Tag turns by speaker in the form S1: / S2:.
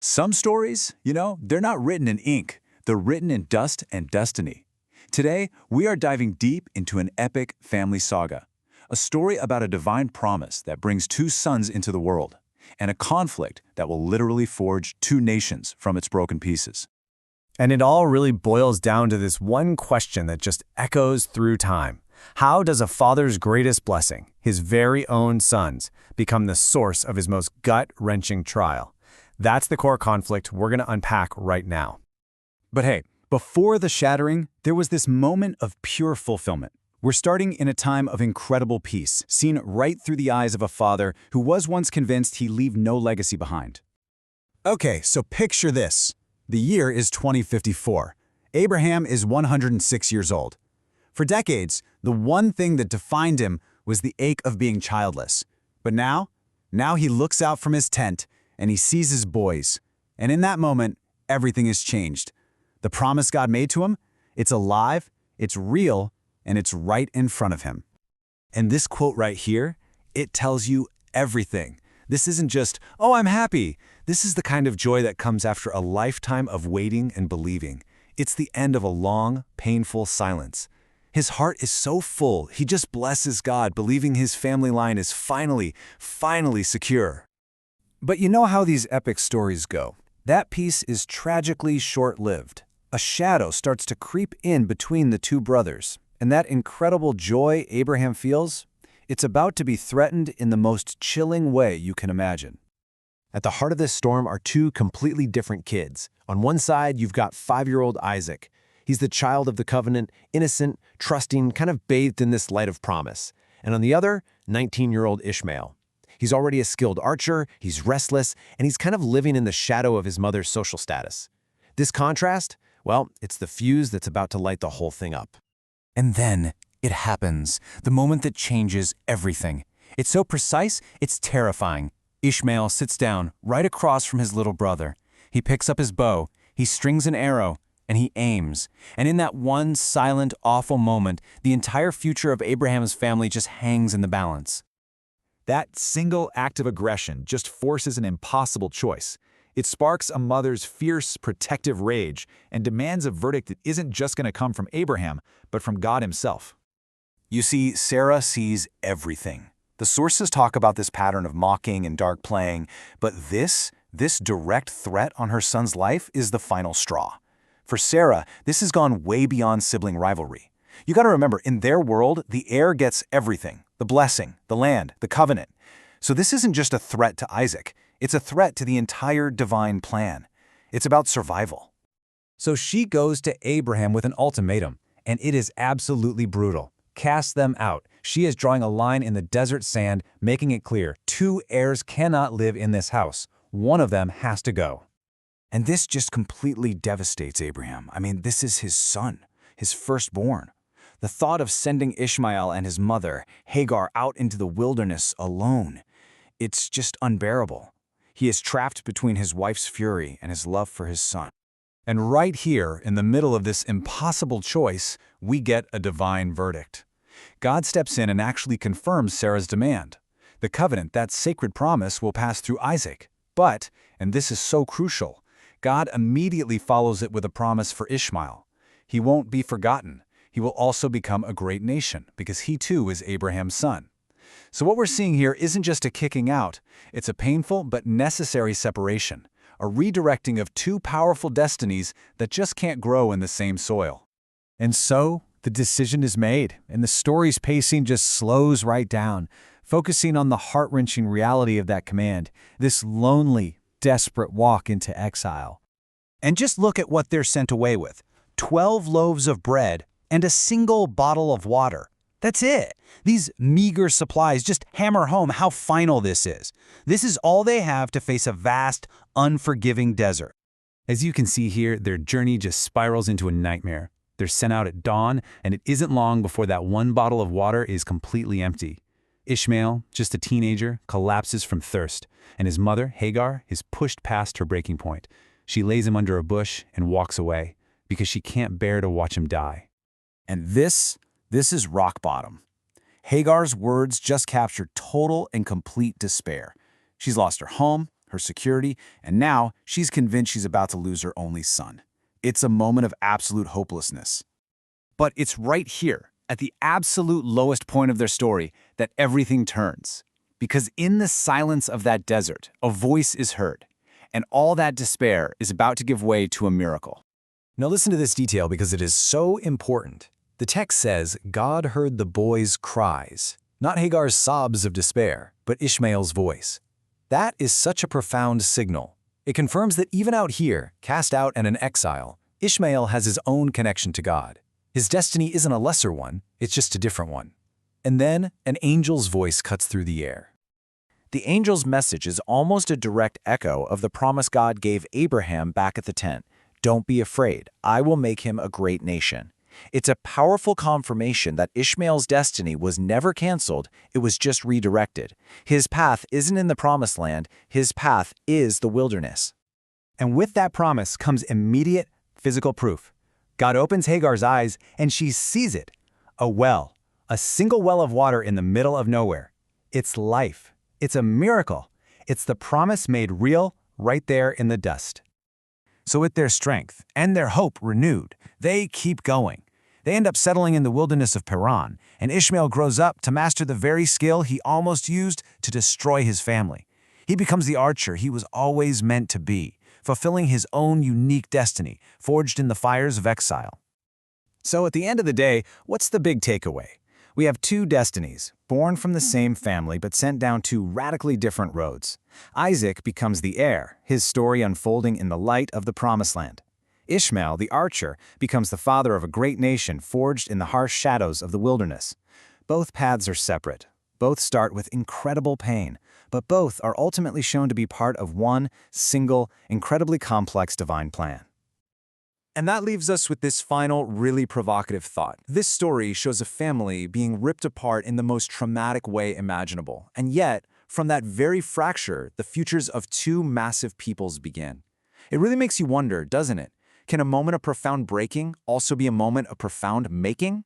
S1: Some stories, they're not written in ink. They're written in dust and destiny. Today, we are diving deep into an epic family saga, a story about a divine promise that brings two sons into the world, and a conflict that will literally forge two nations from its broken pieces.
S2: And it all really boils down to this one question that just echoes through time. How does a father's greatest blessing, his very own sons, become the source of his most gut-wrenching trial? That's the core conflict we're going to unpack right now.
S1: But hey, before the shattering, there was this moment of pure fulfillment. We're starting in a time of incredible peace, seen right through the eyes of a father who was once convinced he'd leave no legacy behind. Okay, so picture this. The year is 2054. Abraham is 106 years old. For decades, the one thing that defined him was the ache of being childless. But now he looks out from his tent and he sees his boys. And in that moment, everything has changed. The promise God made to him, it's alive, it's real, and it's right in front of him. And this quote right here, it tells you everything. This isn't just, "Oh, I'm happy." This is the kind of joy that comes after a lifetime of waiting and believing. It's the end of a long, painful silence. His heart is so full, he just blesses God, believing his family line is finally secure. But you know how these epic stories go. That peace is tragically short-lived. A shadow starts to creep in between the two brothers, and that incredible joy Abraham feels, it's about to be threatened in the most chilling way you can imagine.
S2: At the heart of this storm are two completely different kids. On one side, you've got 5-year-old Isaac. He's the child of the covenant, innocent, trusting, kind of bathed in this light of promise. And on the other, 19-year-old Ishmael. He's already a skilled archer, he's restless, and he's kind of living in the shadow of his mother's social status. This contrast, well, it's the fuse that's about to light the whole thing up.
S1: And then it happens, the moment that changes everything. It's so precise, it's terrifying. Ishmael sits down right across from his little brother. He picks up his bow, he strings an arrow, and he aims. And in that one silent, awful moment, the entire future of Abraham's family just hangs in the balance. That single act of aggression just forces an impossible choice. It sparks a mother's fierce, protective rage and demands a verdict that isn't just going to come from Abraham, but from God himself. You see, Sarah sees everything. The sources talk about this pattern of mocking and dark playing, but this direct threat on her son's life is the final straw. For Sarah, this has gone way beyond sibling rivalry. You got to remember, in their world, the heir gets everything: the blessing, the land, the covenant. So this isn't just a threat to Isaac. It's a threat to the entire divine plan. It's about survival. So she goes to Abraham with an ultimatum, and it is absolutely brutal. Cast them out. She is drawing a line in the desert sand, making it clear two heirs cannot live in this house. One of them has to go. And this just completely devastates Abraham. I mean, this is his son, his firstborn. The thought of sending Ishmael and his mother, Hagar, out into the wilderness alone, it's just unbearable. He is trapped between his wife's fury and his love for his son. And right here, in the middle of this impossible choice, we get a divine verdict. God steps in and actually confirms Sarah's demand. The covenant, that sacred promise, will pass through Isaac. But, and this is so crucial, God immediately follows it with a promise for Ishmael. He won't be forgotten. He will also become a great nation, because he too is Abraham's son. So what we're seeing here isn't just a kicking out, it's a painful but necessary separation, a redirecting of two powerful destinies that just can't grow in the same soil. And so, the decision is made, and the story's pacing just slows right down, focusing on the heart-wrenching reality of that command, this lonely, desperate walk into exile. And just look at what they're sent away with: 12 loaves of bread and a single bottle of water. That's it. These meager supplies just hammer home how final this is. This is all they have to face a vast, unforgiving desert. As you can see here, their journey just spirals into a nightmare. They're sent out at dawn, and it isn't long before that one bottle of water is completely empty. Ishmael, just a teenager, collapses from thirst, and his mother, Hagar, is pushed past her breaking point. She lays him under a bush and walks away because she can't bear to watch him die. And this is rock bottom. Hagar's words just capture total and complete despair. She's lost her home,
S3: her security, and now she's convinced she's about to lose her only son. It's a moment of absolute hopelessness. But it's right here, at the absolute lowest point of their story, that everything turns. Because in the silence of that desert, a voice is heard, and all that despair is about to give way to a miracle.
S2: Now listen to this detail because it is so important. The text says God heard the boy's cries, not Hagar's sobs of despair, but Ishmael's voice. That is such a profound signal. It confirms that even out here, cast out and in exile, Ishmael has his own connection to God. His destiny isn't a lesser one, it's just a different one. And then an angel's voice cuts through the air.
S4: The angel's message is almost a direct echo of the promise God gave Abraham back at the tent. Don't be afraid, I will make him a great nation. It's a powerful confirmation that Ishmael's destiny was never canceled, it was just redirected. His path isn't in the promised land, his path is the wilderness.
S1: And with that promise comes immediate physical proof. God opens Hagar's eyes and she sees it. A well, a single well of water in the middle of nowhere. It's life. It's a miracle. It's the promise made real right there in the dust. So with their strength and their hope renewed, they keep going. They end up settling in the wilderness of Paran, and Ishmael grows up to master the very skill he almost used to destroy his family. He becomes the archer he was always meant to be, fulfilling his own unique destiny, forged in the fires of exile. So at the end of the day, what's the big takeaway? We have two destinies, born from the same family but sent down two radically different roads. Isaac becomes the heir, his story unfolding in the light of the Promised Land. Ishmael, the archer, becomes the father of a great nation forged in the harsh shadows of the wilderness. Both paths are separate. Both start with incredible pain, but both are ultimately shown to be part of one, single, incredibly complex divine plan. And that leaves us with this final, really provocative thought. This story shows a family being ripped apart in the most traumatic way imaginable. And yet, from that very fracture, the futures of two massive peoples begin. It really makes you wonder, doesn't it? Can a moment of profound breaking also be a moment of profound making?